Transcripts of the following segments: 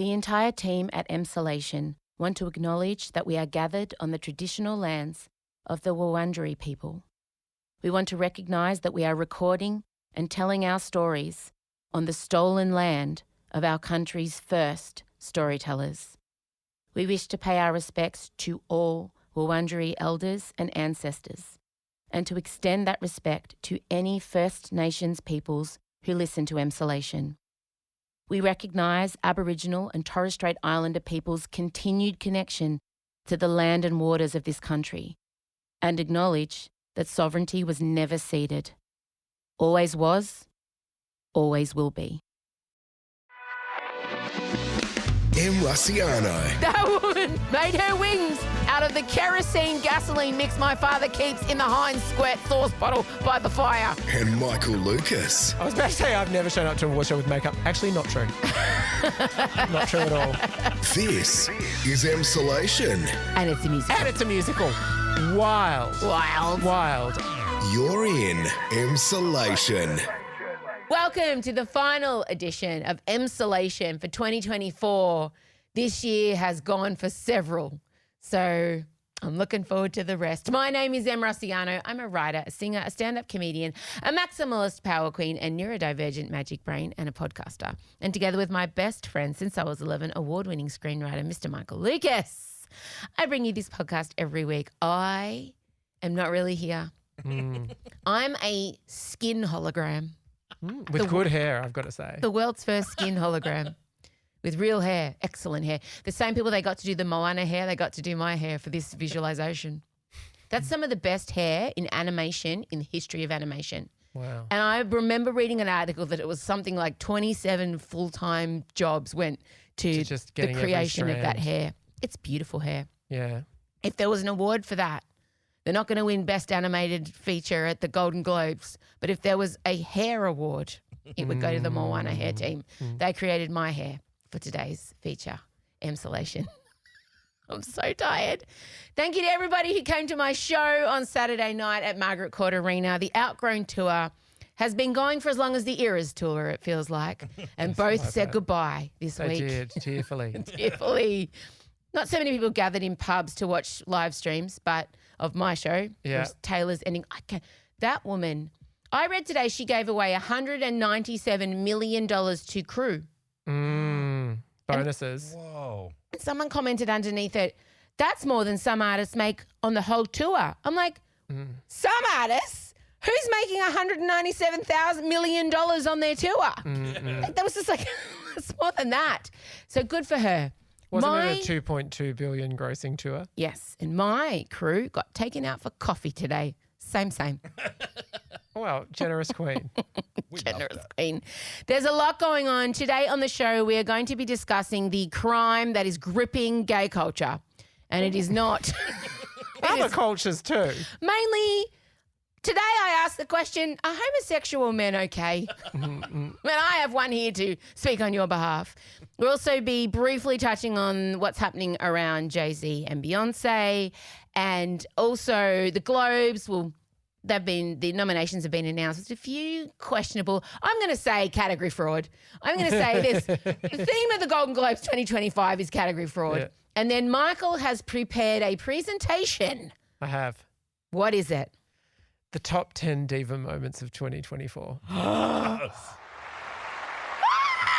The entire team at Emsolation want to acknowledge that we are gathered on the traditional lands of the Wurundjeri people. We want to recognise that we are recording and telling our stories on the stolen land of our country's first storytellers. We wish to pay our respects to all Wurundjeri elders and ancestors, and to extend that respect to any First Nations peoples who listen to Emsolation. We recognise Aboriginal and Torres Strait Islander peoples' continued connection to the land and waters of this country, and acknowledge that sovereignty was never ceded. Always was, always will be. Em Rusciano. That woman made her wings out of the kerosene gasoline mix my father keeps in the Heinz Squirt sauce bottle by the fire. And Michael Lucas. I was about to say I've never shown up to a award show with makeup. Actually, not true. Not true at all. This is Emsolation. And it's a musical. And it's a musical. Wild. You're in Emsolation. Welcome to the final edition of Emsolation for 2024. This year has gone for several, so I'm looking forward to the rest. My name is Em Rusciano. I'm a writer, a singer, a stand-up comedian, a maximalist power queen, a neurodivergent magic brain, and a podcaster. And together with my best friend since I was 11, award-winning screenwriter, Mr. Michael Lucas, I bring you this podcast every week. I am not really here. I'm a skin hologram. With good hair, I've got to say. The world's first skin hologram with real hair, excellent hair. The same people they got to do the Moana hair, they got to do my hair for this visualization. That's some of the best hair in animation in the history of animation. Wow. And I remember reading an article that it was something like 27 full-time jobs went to just the getting every creation of that strand. hair. It's beautiful hair. Yeah. If there was an award for that, they're not going to win Best Animated Feature at the Golden Globes, but if there was a hair award, it would go to the Moana hair team. They created my hair for today's feature, Emsolation. I'm so tired. Thank you to everybody who came to my show on Saturday night at Margaret Court Arena. The Outgrown Tour has been going for as long as the Eras Tour, it feels like, and both said goodbye this They week. did, tearfully. Tearfully. Not so many people gathered in pubs to watch live streams, but of my show, Yeah. Taylor's ending. That woman, I read today she gave away $197 million to crew. Bonuses. Whoa. And someone commented underneath it, that's more than some artists make on the whole tour. I'm like, some artists? Who's making $197 million on their tour? That was just like, it's more than that. So good for her. Wasn't it a 2.2 billion grossing tour? Yes, and my crew got taken out for coffee today. Same. Well, generous queen. Generous queen. There's a lot going on. Today on the show, we are going to be discussing the crime that is gripping gay culture. And it is not. Other cultures too. Mainly, today I asked the question, are homosexual men okay? And I have one here to speak on your behalf. We'll also be briefly touching on what's happening around Jay-Z and Beyonce, and also the Globes. The nominations have been announced. It's a few questionable. I'm going to say category fraud. I'm going to say this. The theme of the Golden Globes 2025 is category fraud. Yeah. And then Michael has prepared a presentation. I have. What is it? The top 10 diva moments of 2024.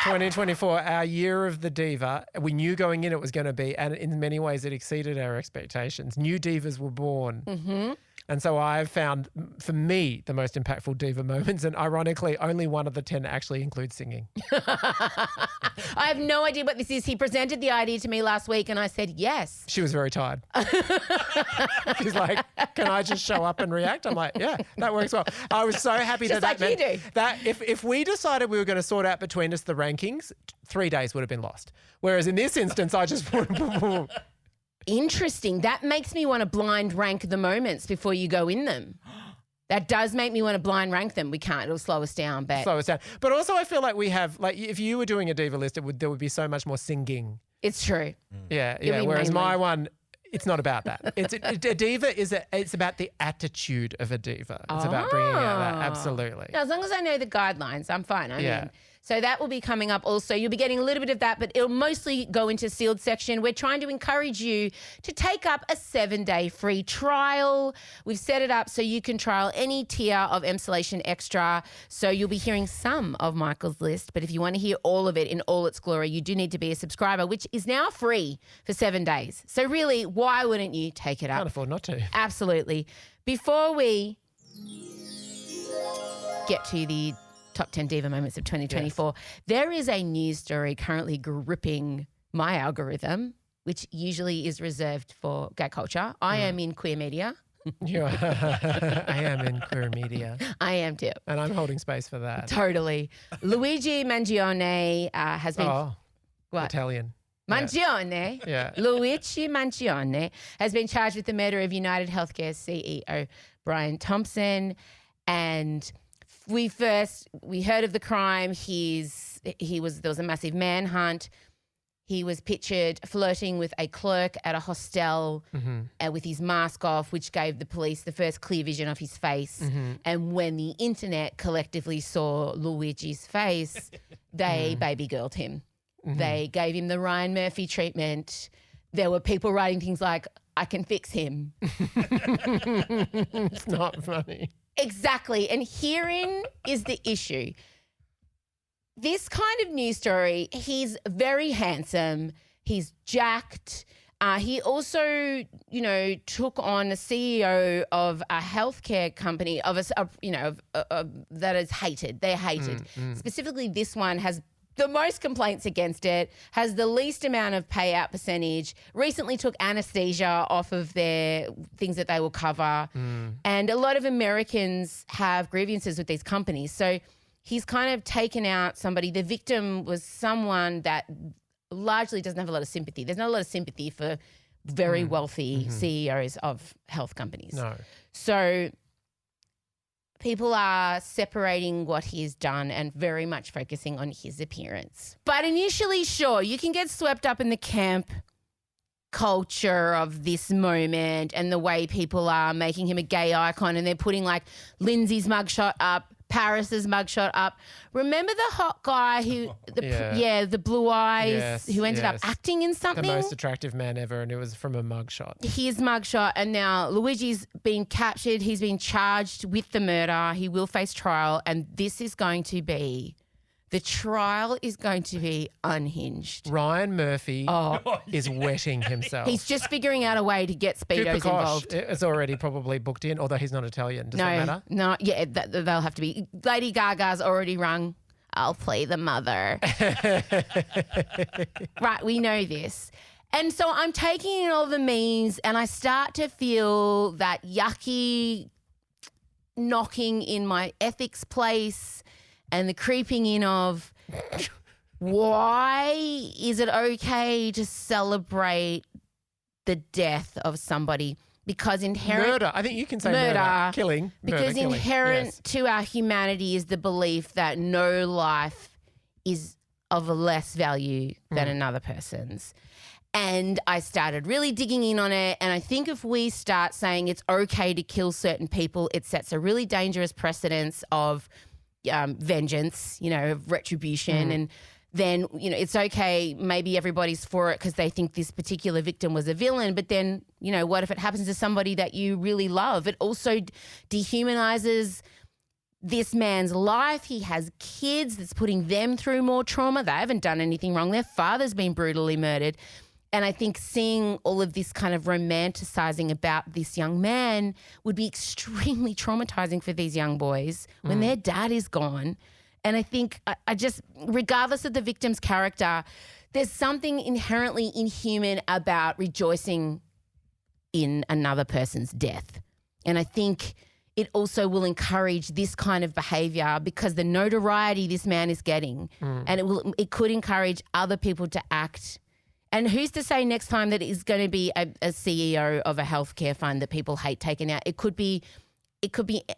2024, our year of the diva. We knew going in it was going to be, and in many ways it exceeded our expectations. New divas were born. Mm-hmm. And so I've found, for me, the most impactful diva moments, and ironically, only one of the 10 actually includes singing. I have no idea what this is. He presented the idea to me last week and I said yes. She was very tired. She's like, can I just show up and react? I'm like, yeah, that works well. I was so happy Just that like meant you do. that if we decided we were going to sort out between us the rankings, 3 days would have been lost. Whereas in this instance, I just... Interesting. That makes me want to blind rank the moments before you go in them. That does make me want to blind rank them. We can't. It'll slow us down. But slow us down. But also I feel like we have, like if you were doing a diva list, there would be so much more singing. it's true. Yeah. mean Whereas mainly. my one, it's not about that. A diva it's about the attitude of a diva. It's about bringing out that. Absolutely. Now, as long as I know the guidelines, I'm fine. I Yeah. mean, So that will be coming up also. You'll be getting a little bit of that, but it'll mostly go into sealed section. We're trying to encourage you to take up a 7-day free trial. We've set it up so you can trial any tier of Emsolation Extra. So you'll be hearing some of Michael's list, but if you want to hear all of it in all its glory, you do need to be a subscriber, which is now free for 7 days. So really, why wouldn't you take it up? Can't afford not to. Absolutely. Before we get to the top 10 diva moments of 2024, there is a news story currently gripping my algorithm, which usually is reserved for gay culture. I am in queer media. I am in queer media. I am too. And I'm holding space for that. Totally. Luigi Mangione has been... what? Italian. Mangione. Yeah. Luigi Mangione has been charged with the murder of United Healthcare CEO Brian Thompson. And we heard of the crime. There was a massive manhunt. He was pictured flirting with a clerk at a hostel with his mask off, which gave the police the first clear vision of his face. And when the internet collectively saw Luigi's face, they baby girled him. They gave him the Ryan Murphy treatment. There were people writing things like, I can fix him. It's not funny. Exactly. And herein is the issue. This kind of news story, he's very handsome. He's jacked. He also, took on a CEO of a healthcare company that is hated. They're hated. Specifically, this one has the most complaints against it, has the least amount of payout percentage, recently took anesthesia off of their things that they will cover. And a lot of Americans have grievances with these companies. So he's kind of taken out somebody. The victim was someone that largely doesn't have a lot of sympathy. There's not a lot of sympathy for very wealthy CEOs of health companies. No. So people are separating what he's done and very much focusing on his appearance. But initially, sure, you can get swept up in the camp culture of this moment and the way people are making him a gay icon, and they're putting like Lindsay's mugshot up, Paris's mugshot up. Remember the hot guy who, the blue eyes, who ended up acting in something? The most attractive man ever, and it was from a mugshot. His mugshot, and now Luigi's been captured. He's been charged with the murder. He will face trial, and this is going to be... The trial is going to be unhinged. Ryan Murphy is wetting himself. He's just figuring out a way to get Speedos involved. It's already probably booked in, although he's not Italian. Does that matter? No, yeah, they'll have to be. Lady Gaga's already rung, I'll play the mother. Right, we know this. And so I'm taking in all the memes and I start to feel that yucky knocking in my ethics place and the creeping in of why is it okay to celebrate the death of somebody? Because inherent... Murder. I think you can say murder. Killing. Because killing. Inherent to our humanity is the belief that no life is of less value than another person's. And I started really digging in on it. And I think if we start saying it's okay to kill certain people, it sets a really dangerous precedence of... vengeance, of retribution. And then, it's okay, maybe everybody's for it because they think this particular victim was a villain. But then, what if it happens to somebody that you really love? It also dehumanizes this man's life. He has kids that's putting them through more trauma. They haven't done anything wrong. Their father's been brutally murdered. And I think seeing all of this kind of romanticizing about this young man would be extremely traumatizing for these young boys when their dad is gone. And I think I just, regardless of the victim's character, there's something inherently inhuman about rejoicing in another person's death. And I think it also will encourage this kind of behavior because the notoriety this man is getting, and it could encourage other people to act. And who's to say next time that it's going to be a CEO of a healthcare fund that people hate taken out? It could be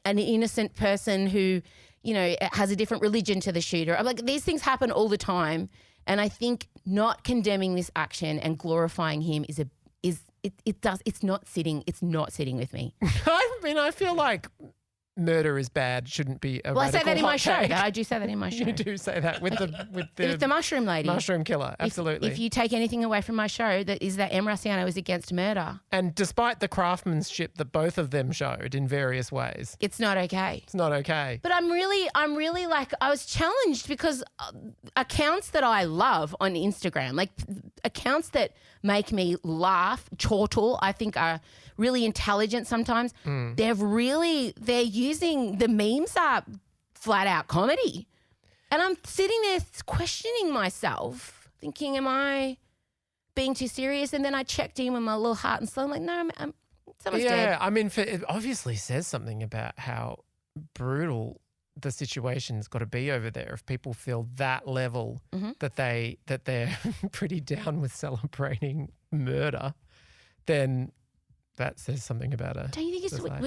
an innocent person who, has a different religion to the shooter. Like, these things happen all the time. And I think not condemning this action and glorifying him it's not sitting with me. I mean, I feel like murder is bad shouldn't be a Well, I say radical that in my hot show. take. I do say that in my show. You do say that with the With the mushroom lady. mushroom killer, absolutely. If you take anything away from my show, that is that M. Rusciano is against murder. And despite the craftsmanship that both of them showed in various ways, It's not okay. it's not okay. But I'm really like, I was challenged because accounts that I love on Instagram, like accounts that make me laugh, chortle, I think are really intelligent sometimes. They're using the memes are flat out comedy. And I'm sitting there questioning myself, thinking, am I being too serious? And then I checked in with my little heart and soul. I'm like, no, someone's dead. Yeah, I mean, it obviously says something about how brutal the situation's got to be over there if people feel that level that they're pretty down with celebrating murder, then that says something about a Don't you think society.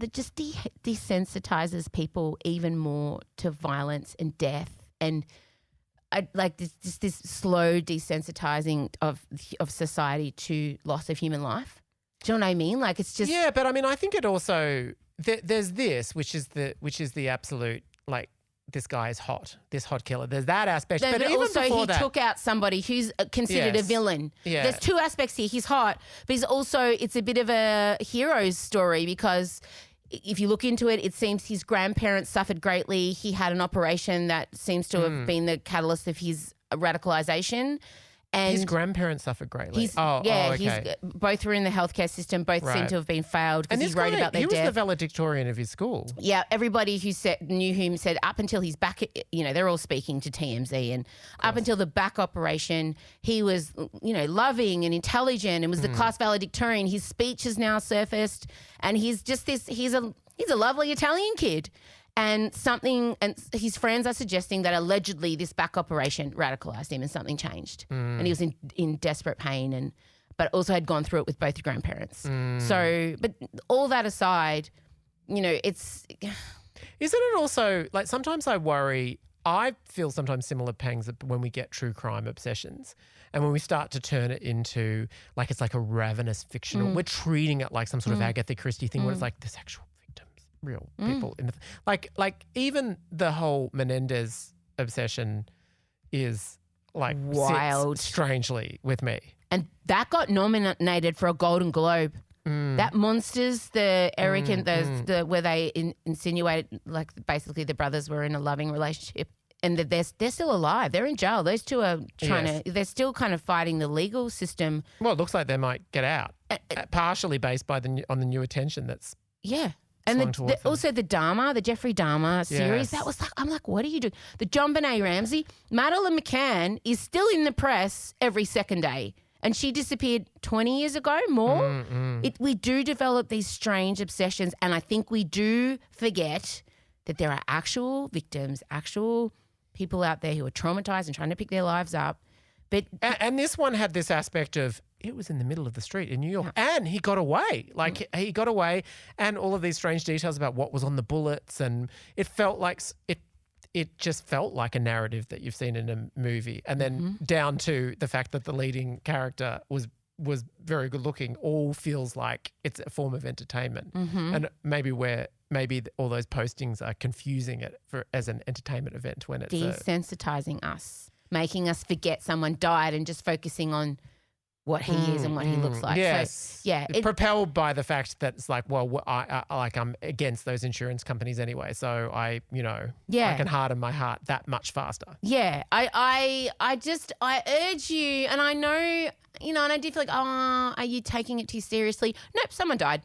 it just desensitizes people even more to violence and death, and like this slow desensitizing of society to loss of human life? Do you know what I mean? Like it's just Yeah, but I mean, I think it also there's this, which is the absolute, like, this guy is hot, this hot killer. There's that aspect, No, but even also before he that, took out somebody who's considered a Yes. villain. Yeah. There's two aspects here. He's hot, but it's a bit of a hero's story because if you look into it, it seems his grandparents suffered greatly. He had an operation that seems to have been the catalyst of his radicalization. And his grandparents suffered greatly. he's okay. he's both were in the healthcare system. Both seem Right. to have been failed And because this he wrote guy, about their he was death. the valedictorian of his school. Yeah, everybody who knew him said up until his back, they're all speaking to TMZ, and up until the back operation, he was, loving and intelligent and was the class valedictorian. His speech has now surfaced, and he's a lovely Italian kid. And his friends are suggesting that allegedly this back operation radicalized him and something changed. And he was in desperate pain, but also had gone through it with both your grandparents. So, but all that aside, it's... Isn't it also, like, sometimes I feel sometimes similar pangs when we get true crime obsessions and when we start to turn it into, like, it's like a ravenous fictional. We're treating it like some sort of Agatha Christie thing where it's like there's actual victims, real people. Like even the whole Menendez obsession is, like, Wild. sits strangely with me. And that got nominated for a Golden Globe. That Monsters, the Eric and the where they insinuated, like, basically the brothers were in a loving relationship, and that they're still alive. They're in jail. Those two are they're still kind of fighting the legal system. Well, it looks like they might get out, partially based on the new attention that's Yeah. And swung towards them. also the Jeffrey Dahmer series, Yes. that was like, I'm like, what are you doing? The John Benet Ramsey, Madeleine McCann is still in the press every second day. And she disappeared 20 years ago, more. We do develop these strange obsessions, and I think we do forget that there are actual victims, actual people out there who are traumatized and trying to pick their lives up. But And this one had this aspect of it was in the middle of the street in New York and he got away. Like, he got away, and all of these strange details about what was on the bullets, and it felt like it just felt like a narrative that you've seen in a movie. And then down to the fact that the leading character was very good looking, all feels like it's a form of entertainment. And maybe all those postings are confusing it as an entertainment event when it's desensitizing us, making us forget someone died and just focusing on what he is and what he looks like. Yes. So, yeah. It's propelled by the fact that it's like, well, I'm against those insurance companies anyway, so I can harden my heart that much faster. Yeah. I urge you, and I know, and I do feel like, are you taking it too seriously? Nope, someone died.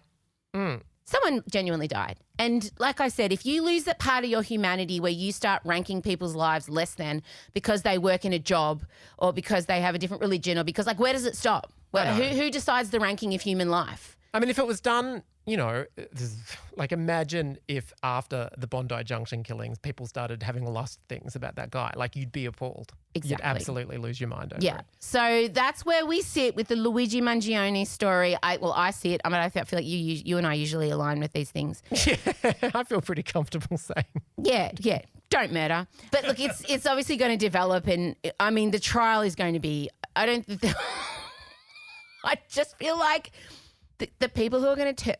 Someone genuinely died. And like I said, if you lose that part of your humanity where you start ranking people's lives less than because they work in a job or because they have a different religion or because, like, where does it stop? Who decides the ranking of human life? I mean, if it was done, like, imagine if after the Bondi Junction killings, people started having lost things about that guy. Like, you'd be appalled. Exactly. You'd absolutely lose your mind over Yeah. it. So that's where we sit with the Luigi Mangione story. I see it. I mean, I feel like you and I usually align with these things. Yeah, I feel pretty comfortable saying. Yeah. Don't murder. But look, it's obviously going to develop, and I mean, the trial is going to be. I just feel like the people who are going to.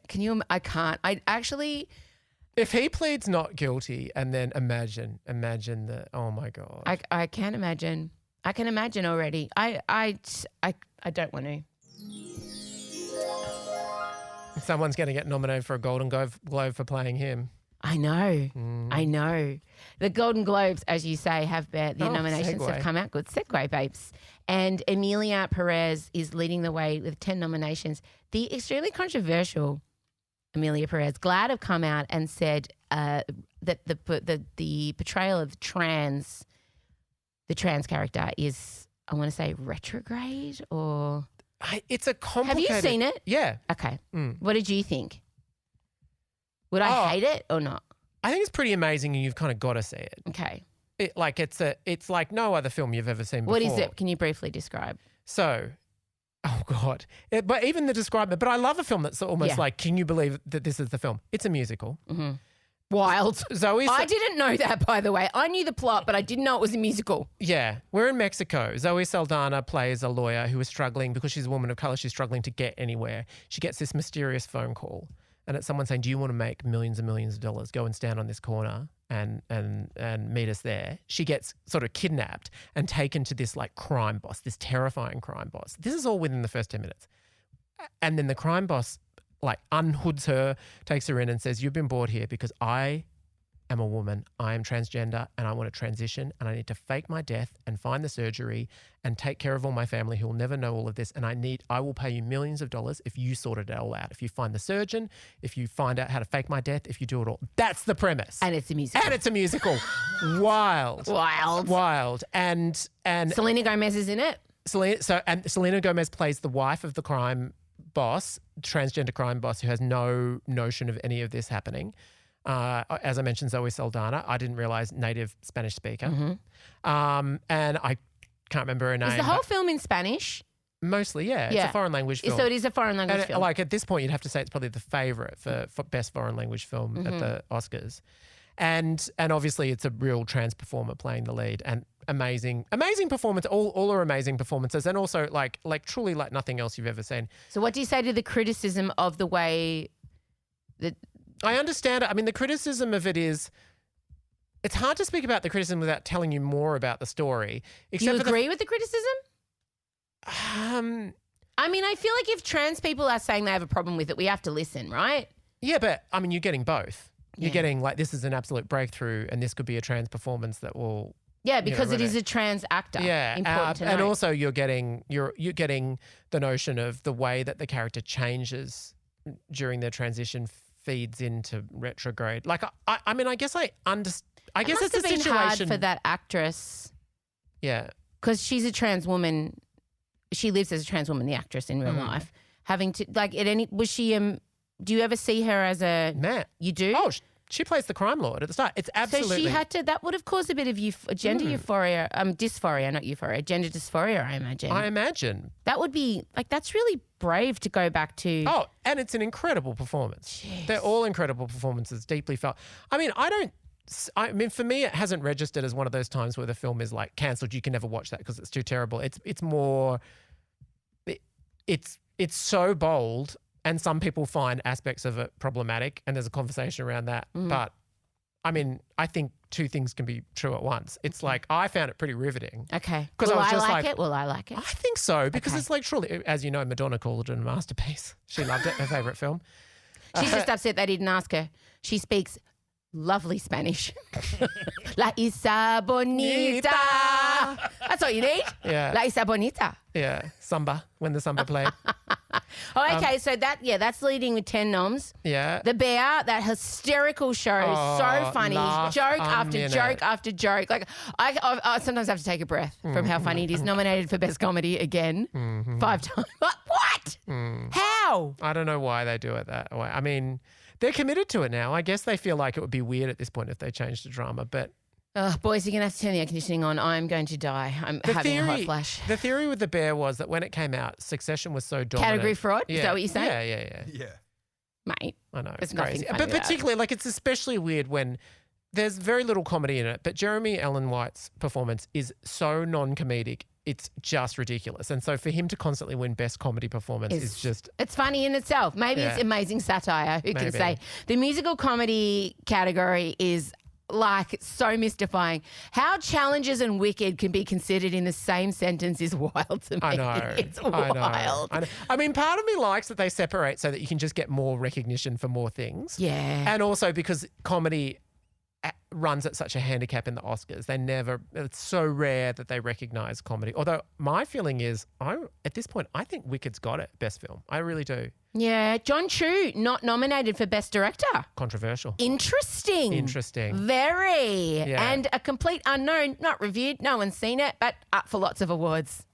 I can't. I actually If he pleads not guilty, and then imagine the, oh my God. I can't imagine. I can imagine already. I don't want to. Someone's going to get nominated for a Golden Globe for playing him. I know. I know. The Golden Globes, as you say, the nominations segue. have come out. Good segue, babes. And Emilia Perez is leading the way with 10 nominations. The extremely controversial Emilia Perez, GLAAD have come out and said that the portrayal of the trans character is, I want to say, retrograde or... It's a complicated... Have you seen it? Yeah. Okay. What did you think? Would I hate it or not? I think it's pretty amazing and you've kind of got to see it. Okay. It's like no other film you've ever seen before. What is it? Can you briefly describe? So, oh God. But even the describement, but I love a film that's almost like, can you believe that this is the film? It's a musical. Mm-hmm. Wild. I didn't know that, by the way. I knew the plot, but I didn't know it was a musical. Yeah. We're in Mexico. Zoe Saldana plays a lawyer who is struggling because she's a woman of color. She's struggling to get anywhere. She gets this mysterious phone call and it's someone saying, do you want to make millions and millions of dollars? Go and stand on this corner and meet us there. She gets sort of kidnapped and taken to this like crime boss, this terrifying crime boss. This is all within the first 10 minutes. And then the crime boss like unhoods her, takes her in and says, you've been brought here because I am a woman, I am transgender and I want to transition and I need to fake my death and find the surgery and take care of all my family who will never know all of this and I will pay you millions of dollars if you sort it all out. If you find the surgeon, if you find out how to fake my death, if you do it all. That's the premise. And it's a musical. Wild. And Selena Gomez is in it. Selena Gomez plays the wife of the crime boss, transgender crime boss who has no notion of any of this happening. As I mentioned, Zoe Saldana, I didn't realize native Spanish speaker. Mm-hmm. And I can't remember her name. Is the whole film in Spanish? Mostly, yeah. It's a foreign language film. So it is a foreign language film. Like at this point, you'd have to say it's probably the favourite for best foreign language film at the Oscars. And obviously it's a real trans performer playing the lead and amazing performance. All are amazing performances and also like truly like nothing else you've ever seen. So what do you say to the criticism of the way that... I understand it. I mean, the criticism of it is it's hard to speak about the criticism without telling you more about the story. Do you agree with the criticism? I mean, I feel like if trans people are saying they have a problem with it, we have to listen, right? Yeah, but I mean, you're getting both. You're getting like this is an absolute breakthrough and this could be a trans performance that will... Yeah, because it is a trans actor. Yeah, important to and note. also you're getting the notion of the way that the character changes during their transition feeds into retrograde. Like I mean, I guess I understand. I guess it's a situation. It must have been hard for that actress. Yeah, because she's a trans woman. She lives as a trans woman, the actress in real life. Having to was she? Do you ever see her as a man? You do? Oh, she plays the crime lord at the start. It's absolutely. So she had to. That would have caused a bit of gender euphoria, dysphoria, not euphoria, gender dysphoria. I imagine. I imagine that would be like that's really brave to go back to. Oh, and it's an incredible performance. Jeez. They're all incredible performances, deeply felt. I mean, for me, it hasn't registered as one of those times where the film is like cancelled. You can never watch that because it's too terrible. It's more. It's so bold. And some people find aspects of it problematic and there's a conversation around that. Mm. But, I mean, I think two things can be true at once. It's like I found it pretty riveting. Okay. Will I like it? Will I like it? I think so because it's like truly, as you know, Madonna called it a masterpiece. She loved it, her favourite film. She's just upset they didn't ask her. She speaks lovely Spanish. La Isa Bonita. That's all you need. Yeah. La Isa Bonita. Yeah. Samba, when the samba played. Oh, okay. So that's leading with 10 noms. Yeah. The Bear, that hysterical show, so funny. Joke after joke after joke. Like I sometimes have to take a breath from how funny it is. Nominated for Best Comedy again 5 times. What? How? I don't know why they do it that way. I mean, they're committed to it now. I guess they feel like it would be weird at this point if they changed the drama, but... boys, you're going to have to turn the air conditioning on. I'm going to die. I'm having a hot flash. The theory with The Bear was that when it came out, Succession was so dominant. Category fraud? Yeah. Is that what you're saying? Yeah. Mate. I know. There's it's crazy. nothing funny But about particularly, like, it's especially weird when there's very little comedy in it, but Jeremy Allen White's performance is so non-comedic it's just ridiculous. And so for him to constantly win Best Comedy Performance is just... It's funny in itself. Maybe it's amazing satire. Who can say? The musical comedy category is like so mystifying. How Challenges and Wicked can be considered in the same sentence is wild to me. I know. It's wild. I know. I mean, part of me likes that they separate so that you can just get more recognition for more things. Yeah. And also because comedy runs at such a handicap in the Oscars. It's so rare that they recognise comedy. Although my feeling is, at this point, I think Wicked's got it, Best Film. I really do. Yeah. John Chu not nominated for Best Director. Controversial. Interesting. Very. Yeah. And a complete unknown, not reviewed, no one's seen it, but up for lots of awards.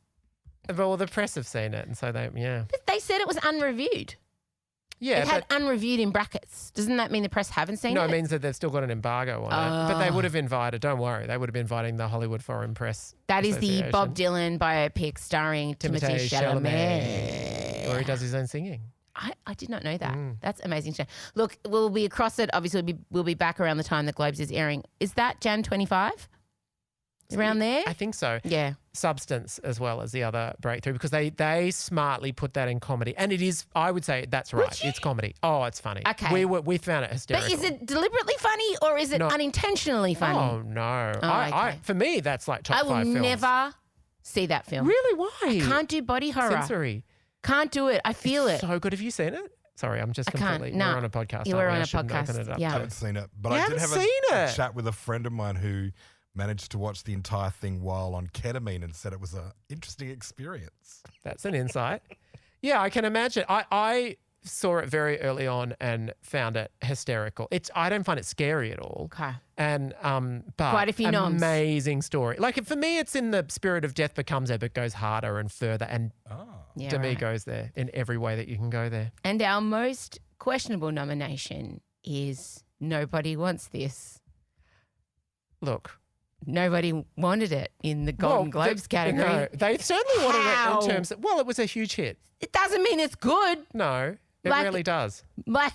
Well, the press have seen it, and so But they said it was unreviewed. Yeah, it had unreviewed in brackets. Doesn't that mean the press haven't seen it? No, it means that they've still got an embargo on it. But they would have invited, don't worry, they would have been inviting the Hollywood Foreign Press That is the Association. Bob Dylan biopic starring Timothée Chalamet. Where he does his own singing. I did not know that. That's amazing. Look, we'll be across it. Obviously, we'll be back around the time the Globes is airing. Is that Jan 25? Around there? I think so. Yeah. Substance as well as the other breakthrough because they smartly put that in comedy. And it is, I would say that's right. It's comedy. Oh, it's funny. Okay. We found it hysterical. But is it deliberately funny or is it unintentionally funny? Oh, no. Okay. For me, that's like top 5 films. I will never see that film. Really? Why? I can't do body horror. Sensory. Can't do it. I feel it. So good. Have you seen it? Sorry, I'm just completely... No. We're on a podcast. Yeah, we're on a I shouldn't podcast. open it up. Yeah. I haven't seen it, but You I did haven't have seen a it? chat with a friend of mine who managed to watch the entire thing while on ketamine and said it was an interesting experience. That's an insight. Yeah, I can imagine. I saw it very early on and found it hysterical. I don't find it scary at all. Okay. And but Quite a few noms. Amazing story. Like for me, it's in the spirit of Death Becomes Her, but goes harder and further. And Yeah, to me, right. goes there in every way that you can go there. And our most questionable nomination is Nobody Wants This. Look. Nobody wanted it in the Golden Globes category. No, they certainly wanted How? it in terms of, it was a huge hit. It doesn't mean it's good. No, it Like- really does. Like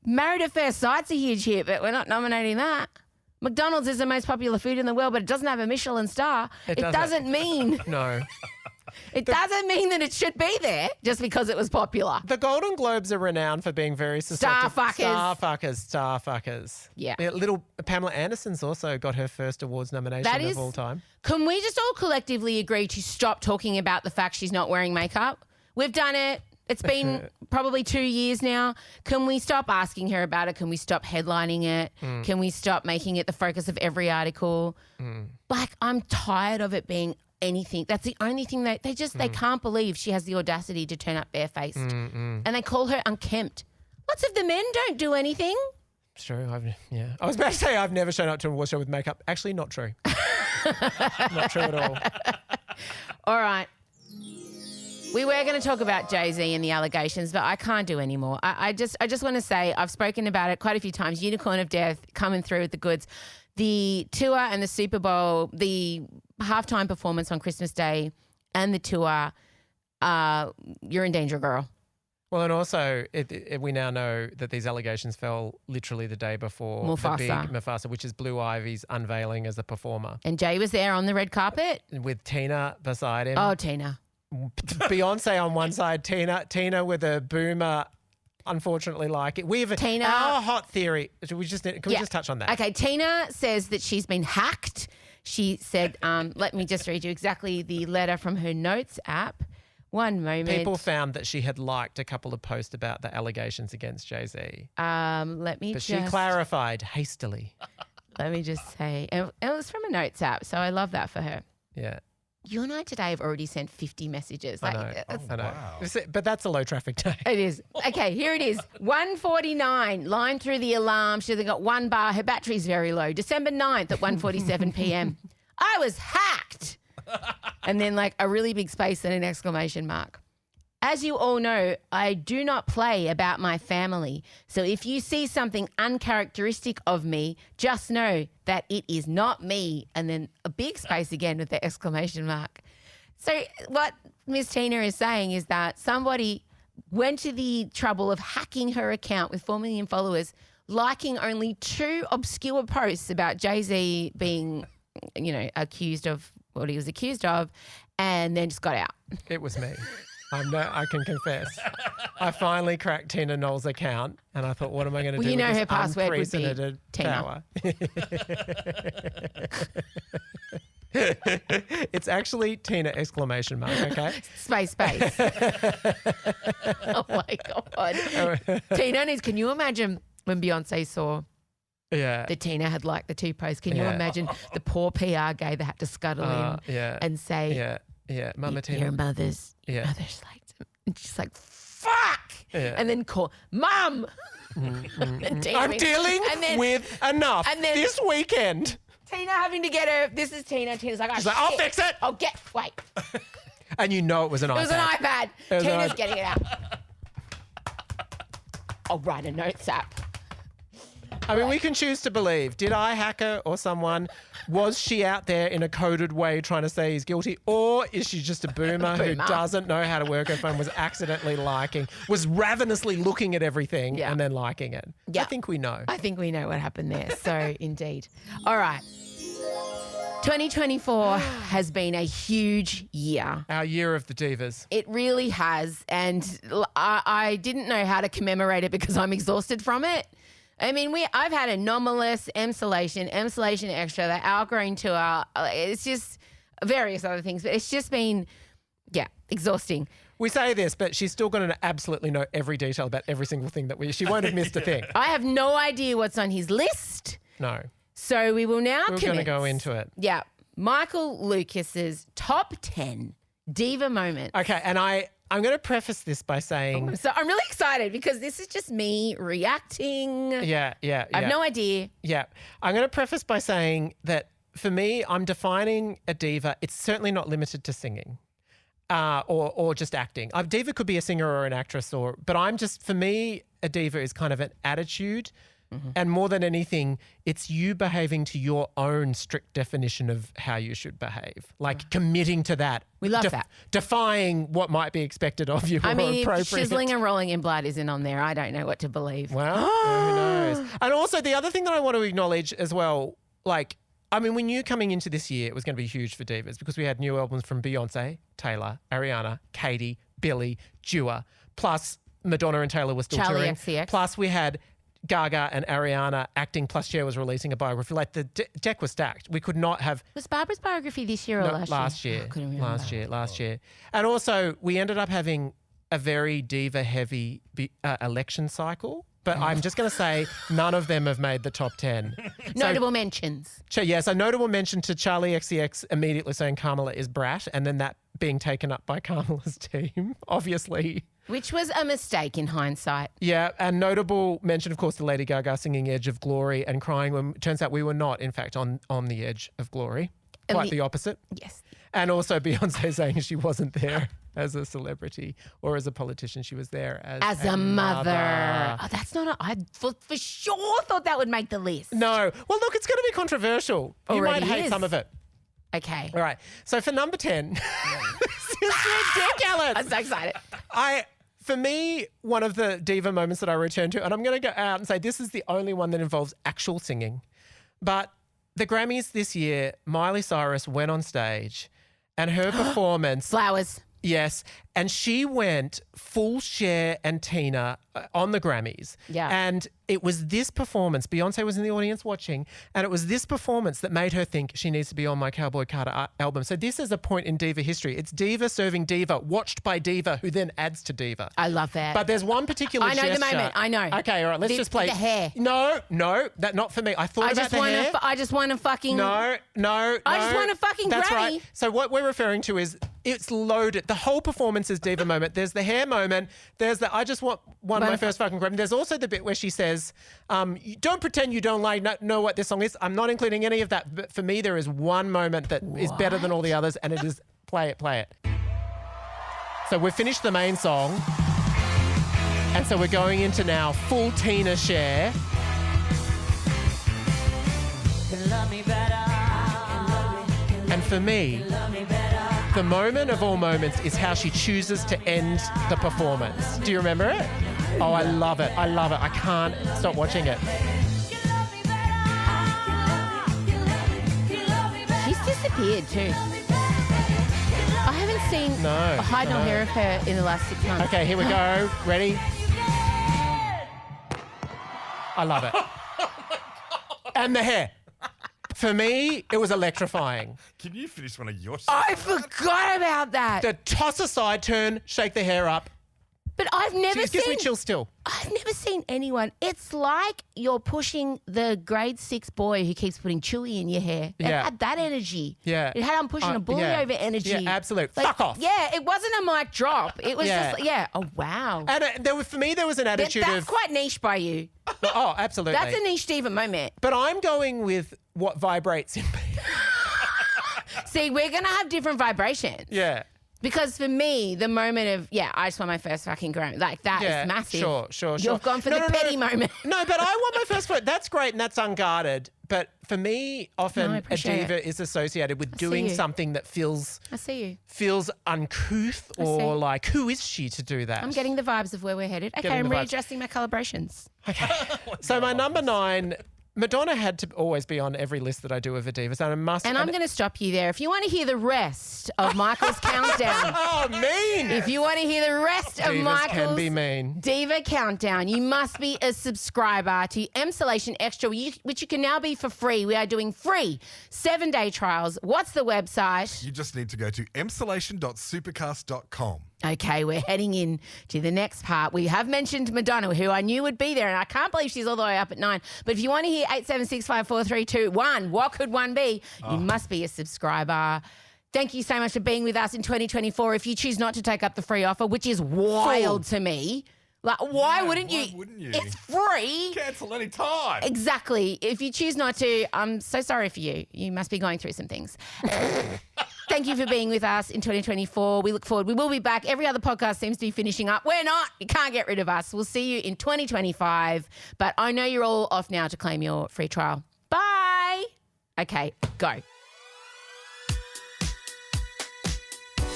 Married at First Sight's a huge hit, but we're not nominating that. McDonald's is the most popular food in the world, but it doesn't have a Michelin star. It doesn't mean No. it doesn't mean that it should be there just because it was popular. The Golden Globes are renowned for being very susceptible. Star fuckers. Yeah. Little Pamela Anderson's also got her first awards nomination That of is- all time. Can we just all collectively agree to stop talking about the fact she's not wearing makeup? We've done it. It's been probably 2 years now. Can we stop asking her about it? Can we stop headlining it? Can we stop making it the focus of every article? Like, I'm tired of it being anything. That's the only thing they can't believe she has the audacity to turn up barefaced. And they call her unkempt. Lots of the men don't do anything. It's true. I was about to say I've never shown up to a award show with makeup. Actually, not true. Not true at all. All right. We were going to talk about Jay-Z and the allegations, but I can't do any more. I just want to say I've spoken about it quite a few times. Unicorn of Death coming through with the goods. The tour and the Super Bowl, the halftime performance on Christmas Day and the tour, you're in danger, girl. Well, and also we now know that these allegations fell literally the day before Mufasa. the big Mufasa, which is Blue Ivy's unveiling as a performer And Jay was there on the red carpet. with Tina beside him. Oh, Tina. Beyonce on one side, Tina with a boomer. Unfortunately, like it. We have Tina- our hot theory. Can we just touch on that? Okay, Tina says that she's been hacked. She said, let me just read you exactly the letter from her notes app. One moment. People found that she had liked a couple of posts about the allegations against Jay-Z. Let me But just she clarified hastily. Let me just say, and it was from a notes app, so I love that for her. Yeah. You and I today have already sent 50 messages. I know. I know. wow. But that's a low traffic day. It is. Okay, here it is. 1:49, line through the alarm. She's got one bar. Her battery's very low. December 9th at 1:47 p.m. I was hacked. And then like a really big space and an exclamation mark. As you all know, I do not play about my family. So if you see something uncharacteristic of me, just know that it is not me. And then a big space again with the exclamation mark. So what Miss Tina is saying is that somebody went to the trouble of hacking her account with 4 million followers, liking only 2 obscure posts about Jay-Z being, accused of what he was accused of, and then just got out. It was me. I can confess. I finally cracked Tina Knowles' account, and I thought, what am I going to do? You know with this her password would be unprecedented Tina. power? It's actually Tina ! Okay. Space. Oh my God. Tina needs. Can you imagine when Beyonce saw Yeah. that Tina had liked the two posts? Can you Yeah. imagine the poor PR guy that had to scuttle in Yeah. and say, Yeah. Mama Tina. your mother's Yeah. liked him. And she's like, fuck. Yeah. And then call, Mum. And Tina I'm being- dealing and then with enough and then- this weekend. Tina having to get her. This is Tina. Tina's like, oh, She's like, I'll shit. fix it. Oh, wait. And you know it was an iPad. It was an iPad. It was an Tina's iPad. getting it out. I'll write a notes app. I mean, we can choose to believe. Did I hack her or someone? Was she out there in a coded way trying to say he's guilty? Or is she just a boomer who Boomer. doesn't know how to work her phone, was accidentally was ravenously looking at everything Yeah. and then liking it? Yeah. I think we know. I think we know what happened there. So, indeed. All right. 2024 has been a huge year. Our year of the divas. It really has. And I didn't know how to commemorate it because I'm exhausted from it. I mean, I've had Anomalous, Emsolation Extra, the Outgrowing Tour. It's just various other things. But it's just been, exhausting. We say this, but she's still going to absolutely know every detail about every single thing that she won't have missed a thing. I have no idea what's on his list. No. So we will now We're going to go into it. Yeah. Michael Lucas's top 10 diva moment. Okay, and I'm going to preface this by saying, So I'm really excited because this is just me reacting. yeah. I have no idea. Yeah. I'm going to preface by saying that for me, I'm defining a diva. It's certainly not limited to singing or just acting. A diva could be a singer or an actress, but for me, a diva is kind of an attitude. Mm-hmm. And more than anything, it's you behaving to your own strict definition of how you should behave, like committing to that. We love that. Defying what might be expected of you. I or mean, if appropriate. Shizzling and Rolling in Blood isn't on there, I don't know what to believe. Well, who knows? And also the other thing that I want to acknowledge as well, we knew coming into this year it was going to be huge for divas because we had new albums from Beyonce, Taylor, Ariana, Katy, Billie, Dua, plus Madonna and Taylor were still Charli touring. XCX. Plus we had Gaga and Ariana acting, plus Cher was releasing a biography. Like the deck was stacked. We could not have... Was Barbara's biography this year or last year? year. I couldn't remember. Last year. And also we ended up having a very diva-heavy election cycle. But I'm just going to say none of them have made the top 10. Notable mentions. So a notable mention to Charli XCX immediately saying Kamala is brat, and then that being taken up by Kamala's team, obviously. Which was a mistake in hindsight. Yeah, and notable mention, of course, to Lady Gaga singing Edge of Glory and crying when it turns out we were not, in fact, on the edge of glory. Quite the opposite. Yes. And also Beyonce saying she wasn't there as a celebrity or as a politician. She was there as a mother. Oh, that's not I for sure thought that would make the list. No. Well, look, it's going to be controversial. You Already might hate is. some of it. Okay. All right. So for number 10, this is ridiculous. I'm so excited. For me, one of the diva moments that I return to, and I'm going to go out and say this is the only one that involves actual singing, but the Grammys this year, Miley Cyrus went on stage and her performance... Flowers. Yes. And she went full Cher and Tina on the Grammys. Yeah. And it was this performance. Beyonce was in the audience watching, and it was this performance that made her think she needs to be on my Cowboy Carter album. So this is a point in diva history. It's diva serving diva, watched by diva, who then adds to diva. I love that. But there's one particular I know the gesture. moment. I know. Okay, all right. Let's just play. The hair. No, that not for me. I thought about the hair. I just want to fucking. No. I just want a fucking That's Grammy. right. So what we're referring to is it's loaded. The whole performance is diva moment. There's the hair moment. There's the I just want one of my first fucking Grammy. There's also the bit where she says, you don't pretend you don't know what this song is. I'm not including any of that. But for me, there is one moment that is better than all the others, and it is play it. So we've finished the main song. And so we're going into now full Tina Cher. And for me, the moment of all moments is how she chooses to end the performance. Do you remember it? Oh, I love it. I can't stop watching it. She's disappeared too. haven't seen a hide nor hair of her in the last 6 months. Okay, here we go. Ready? I love it. And the hair. For me, it was electrifying. Can you finish one of your shots? I forgot about that. The toss a side turn, shake the hair up. But I've never It gives me chills still. I've never seen anyone. It's like you're pushing the grade 6 boy who keeps putting chewy in your hair. It Yeah. had that energy. Yeah. It had I'm pushing a bully yeah. over energy. Yeah, absolute. Fuck off. Yeah, it wasn't a mic drop. It was Yeah. just, oh, wow. And for me, there was an attitude That's of... quite niche by you. Oh, absolutely. That's a niche Diva moment. But I'm going with what vibrates in me. See, we're going to have different vibrations. Yeah. Because for me, the moment of, I just want my first fucking grown. Like, that is Yeah, massive. Sure. You've gone for the petty moment. No, but I want my first foot. That's great and that's unguarded. But for me, often No, I a appreciate diva is associated with see doing you. something that feels I see you. uncouth see. or like, who is she to do that? I'm getting the vibes of where we're headed. Okay, Getting I'm the vibes. readjusting my calibrations. So my number 9, Madonna had to always be on every list that I do of a diva. So I must. And I'm going to stop you there. If you want to hear the rest of Michael's countdown, Oh, mean. if you want to hear the rest of Divas Michael's can be mean. Diva countdown, you must be a subscriber to Emsolation Extra, which you can now be for free. We are doing free 7-day trials. What's the website? You just need to go to emsolation.supercast.com. Okay, we're heading in to the next part. We have mentioned Madonna, who I knew would be there, and I can't believe she's all the way up at 9. But if you want to hear 8765432, what could one be? You must be a subscriber. Thank you so much for being with us in 2024. If you choose not to take up the free offer, which is wild to me, like why wouldn't you? It's free. Cancel any time. Exactly. If you choose not to, I'm so sorry for you. You must be going through some things. Thank you for being with us in 2024. We look forward. We will be back. Every other podcast seems to be finishing up. We're not. You can't get rid of us. We'll see you in 2025. But I know you're all off now to claim your free trial. Bye. Okay, go.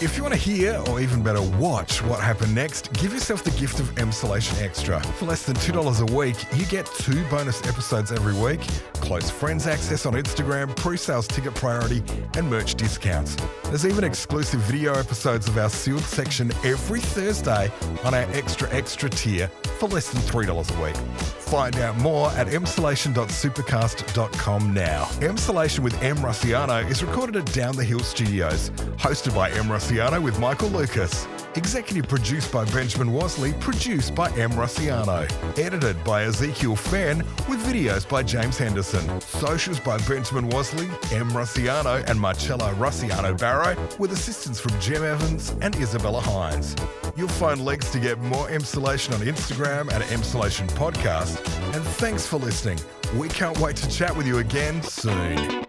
If you want to hear, or even better, watch what happened next, give yourself the gift of Emsolation Extra. For less than $2 a week, you get 2 bonus episodes every week, close friends access on Instagram, pre-sales ticket priority, and merch discounts. There's even exclusive video episodes of our sealed section every Thursday on our Extra tier for less than $3 a week. Find out more at emsolation.supercast.com now. Emsolation with M. Rusciano is recorded at Down the Hill Studios, hosted by M. Rusciano with Michael Lucas. Executive produced by Benjamin Wasley, produced by M. Rusciano. Edited by Ezekiel Fenn, with videos by James Henderson. Socials by Benjamin Wasley, M. Rusciano and Marcello Rusciano Barrow, with assistance from Jem Evans and Isabella Hines. You'll find links to get more Emsolation on Instagram at Emsolation Podcast. And thanks for listening. We can't wait to chat with you again soon.